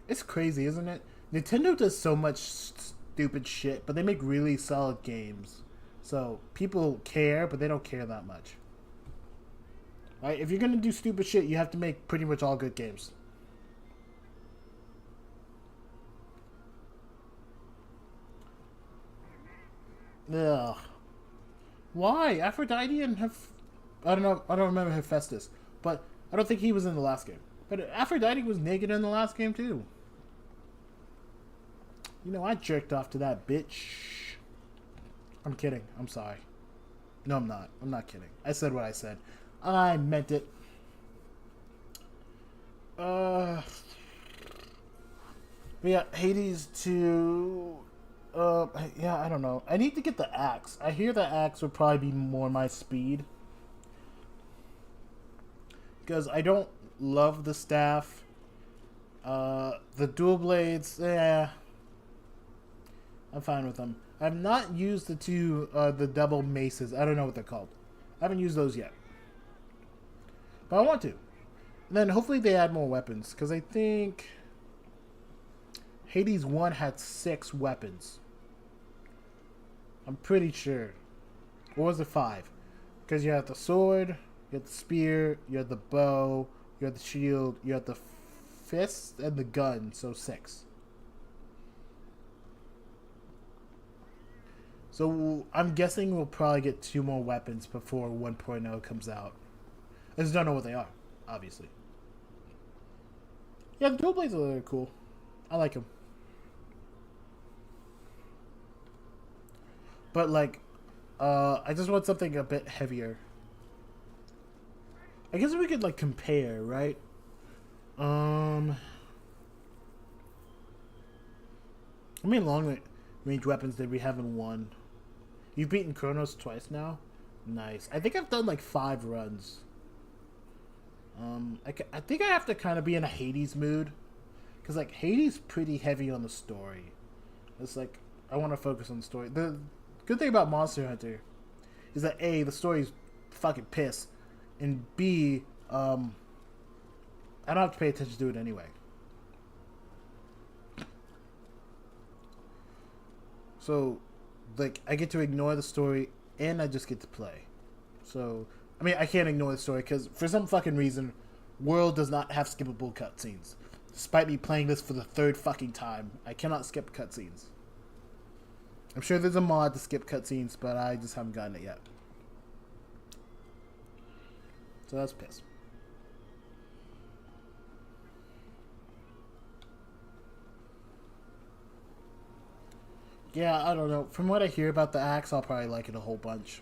[SPEAKER 1] It's crazy, isn't it? Nintendo does so much stupid shit, but they make really solid games. So people care, but they don't care that much. Right? If you're gonna do stupid shit, you have to make pretty much all good games. Ugh. Why? Aphrodite and I don't know. I don't remember Hephaestus, but I don't think he was in the last game. But Aphrodite was naked in the last game too. You know, I jerked off to that bitch. I'm kidding. I'm sorry. No, I'm not. I'm not kidding. I said what I said. I meant it. But yeah, Hades 2. Yeah, I don't know. I need to get the axe. I hear the axe would probably be more my speed. Because I don't love the staff. The dual blades, I'm fine with them. I've not used the double maces. I don't know what they're called. I haven't used those yet. But I want to. And then hopefully they add more weapons. Because I think Hades 1 had 6 weapons. I'm pretty sure. Or was it 5? Because you have the sword, you have the spear, you have the bow, you have the shield, you have the fist, and the gun. So 6. So I'm guessing we'll probably get 2 more weapons before 1.0 comes out. I just don't know what they are, obviously. Yeah, the dual blades are really cool. I like them. But like, I just want something a bit heavier. I guess we could like compare, right? How many long range weapons did we have in 1? You've beaten Chronos twice now? Nice. I think I've done like 5 runs. I think I have to kind of be in a Hades mood. Because like, Hades pretty heavy on the story. It's like, I want to focus on the story. The good thing about Monster Hunter is that A, the story's fucking piss. And B, I don't have to pay attention to it anyway. So, like, I get to ignore the story, and I just get to play. So, I mean, I can't ignore the story, because for some fucking reason, World does not have skippable cutscenes. Despite me playing this for the 3rd fucking time, I cannot skip cutscenes. I'm sure there's a mod to skip cutscenes, but I just haven't gotten it yet. So that's piss. Yeah, I don't know. From what I hear about the axe, I'll probably like it a whole bunch.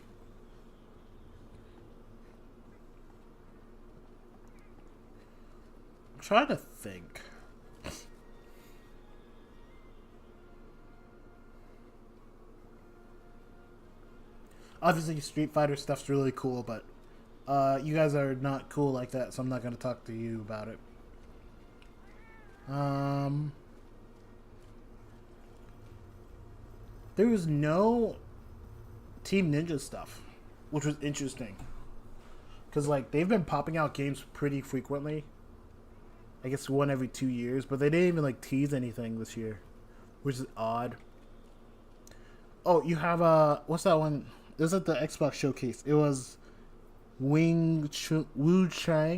[SPEAKER 1] I'm trying to think. Obviously, Street Fighter stuff's really cool, but you guys are not cool like that, so I'm not going to talk to you about it. there was no Team Ninja stuff, which was interesting. Because, like, they've been popping out games pretty frequently. I guess one every 2 years, but they didn't even, like, tease anything this year, which is odd. Oh, you have, what's that one? It was at the Xbox showcase. It was Wu Chang.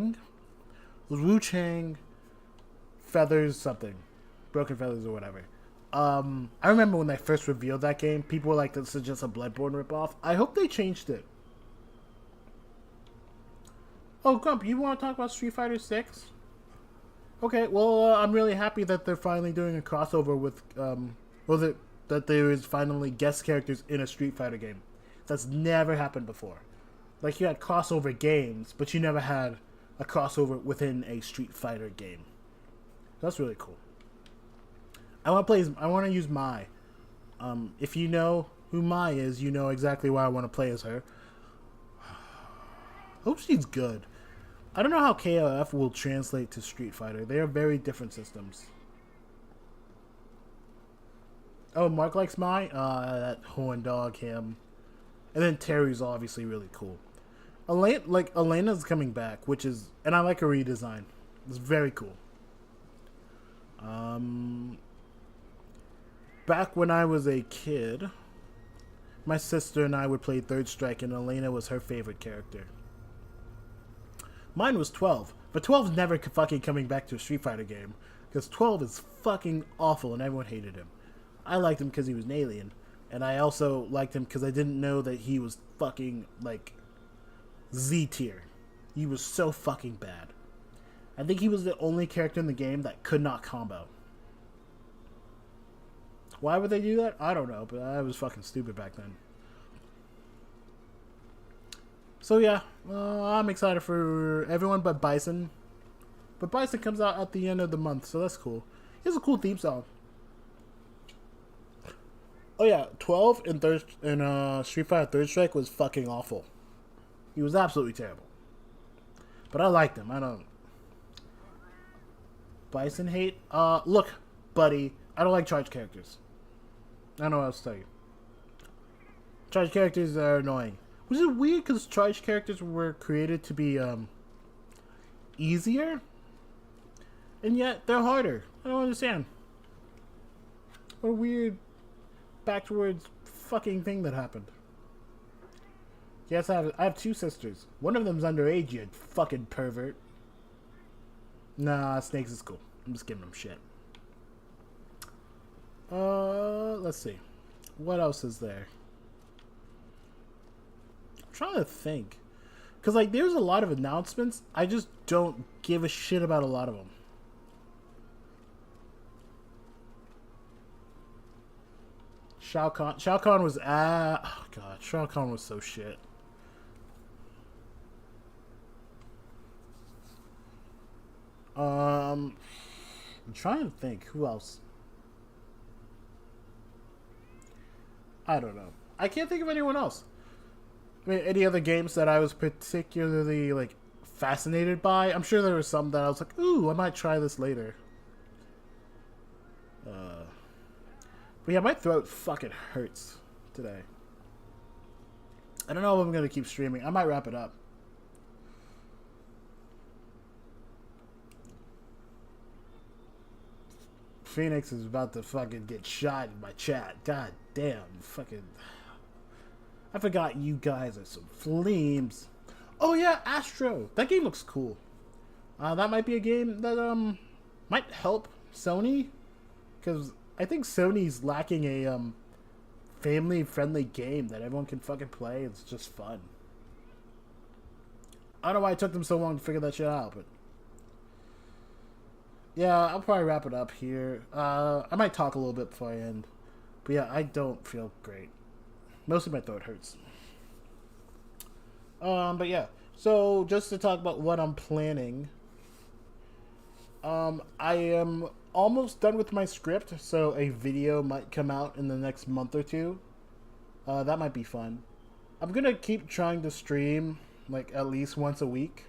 [SPEAKER 1] It was Wu Chang Feathers something. Broken Feathers or whatever. I remember when they first revealed that game, people were like, this is just a Bloodborne ripoff. I hope they changed it. Oh, Grump, you want to talk about Street Fighter 6? Okay, well, I'm really happy that they're finally doing a crossover with, that there is finally guest characters in a Street Fighter game. That's never happened before. Like, you had crossover games, but you never had a crossover within a Street Fighter game. That's really cool. I want to use Mai. If you know who Mai is, you know exactly why I want to play as her. Hope she's good. I don't know how KOF will translate to Street Fighter. They are very different systems. Oh, Mark likes Mai? That horn dog, him. And then Terry's obviously really cool. Elena's coming back, which is... And I like her redesign. It's very cool. Back when I was a kid, my sister and I would play Third Strike, and Elena was her favorite character. Mine was 12, but 12's never fucking coming back to a Street Fighter game, because 12 is fucking awful and everyone hated him. I liked him because he was an alien, and I also liked him because I didn't know that he was fucking, like, Z tier. He was so fucking bad. I think he was the only character in the game that could not combo. Why would they do that? I don't know, but I was fucking stupid back then. So yeah, I'm excited for everyone but Bison. But Bison comes out at the end of the month, so that's cool. He has a cool theme song. Oh yeah, 12 in Street Fighter Third Strike was fucking awful. He was absolutely terrible. But I liked him. I don't... Bison hate? Look, buddy, I don't like charge characters. I don't know what else to tell you. Charge characters are annoying. Which is weird because charge characters were created to be easier, and yet they're harder. I don't understand. What a weird backwards fucking thing that happened. Yes, I have two sisters. One of them's underage, you fucking pervert. Nah, Snakes is cool. I'm just giving him shit. Let's see. What else is there? I'm trying to think. Because, like, there's a lot of announcements. I just don't give a shit about a lot of them. Shao Kahn. Shao Kahn was... oh, God. Shao Kahn was so shit. I'm trying to think. Who else? I don't know. I can't think of anyone else. I mean, any other games that I was particularly, like, fascinated by? I'm sure there were some that I was like, ooh, I might try this later. But yeah, my throat fucking hurts today. I don't know if I'm going to keep streaming. I might wrap it up. Phoenix is about to fucking get shot in my chat. God damn. Fucking... I forgot you guys are some flames. Oh yeah, Astro. That game looks cool. That might be a game that might help Sony, because I think Sony's lacking a family-friendly game that everyone can fucking play. It's just fun. I don't know why it took them so long to figure that shit out, but yeah, I'll probably wrap it up here. I might talk a little bit before I end, but yeah, I don't feel great. Most of my throat hurts. But yeah. So, just to talk about what I'm planning. I am almost done with my script, so a video might come out in the next month or two. That might be fun. I'm gonna keep trying to stream, like, at least once a week.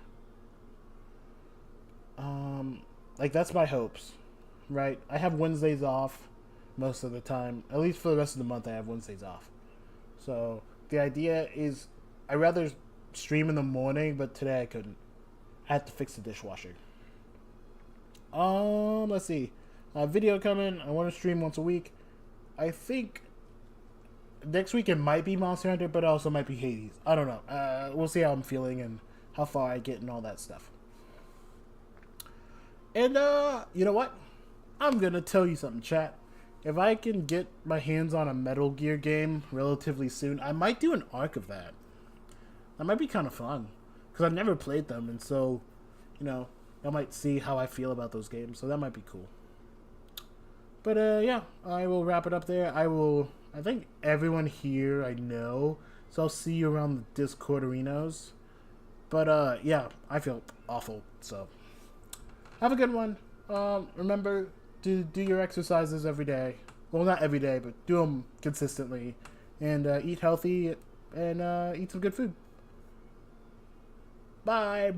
[SPEAKER 1] Like, that's my hopes, right? I have Wednesdays off. most of the time. At least for the rest of the month, I have Wednesdays off. So the idea is, I'd rather stream in the morning, but today I couldn't. I had to fix the dishwasher. Let's see. Video coming. I want to stream once a week. I think next week it might be Monster Hunter, but it also might be Hades. I don't know. We'll see how I'm feeling and how far I get and all that stuff. And you know what? I'm gonna tell you something, chat. If I can get my hands on a Metal Gear game relatively soon, I might do an arc of that. That might be kind of fun. Because I've never played them, and so, you know, I might see how I feel about those games. So that might be cool. But, yeah, I will wrap it up there. I think everyone here I know. So I'll see you around the Discord arenas. But, yeah, I feel awful. So, have a good one. Remember to do your exercises every day. Well, not every day, but do them consistently. And eat healthy and eat some good food. Bye.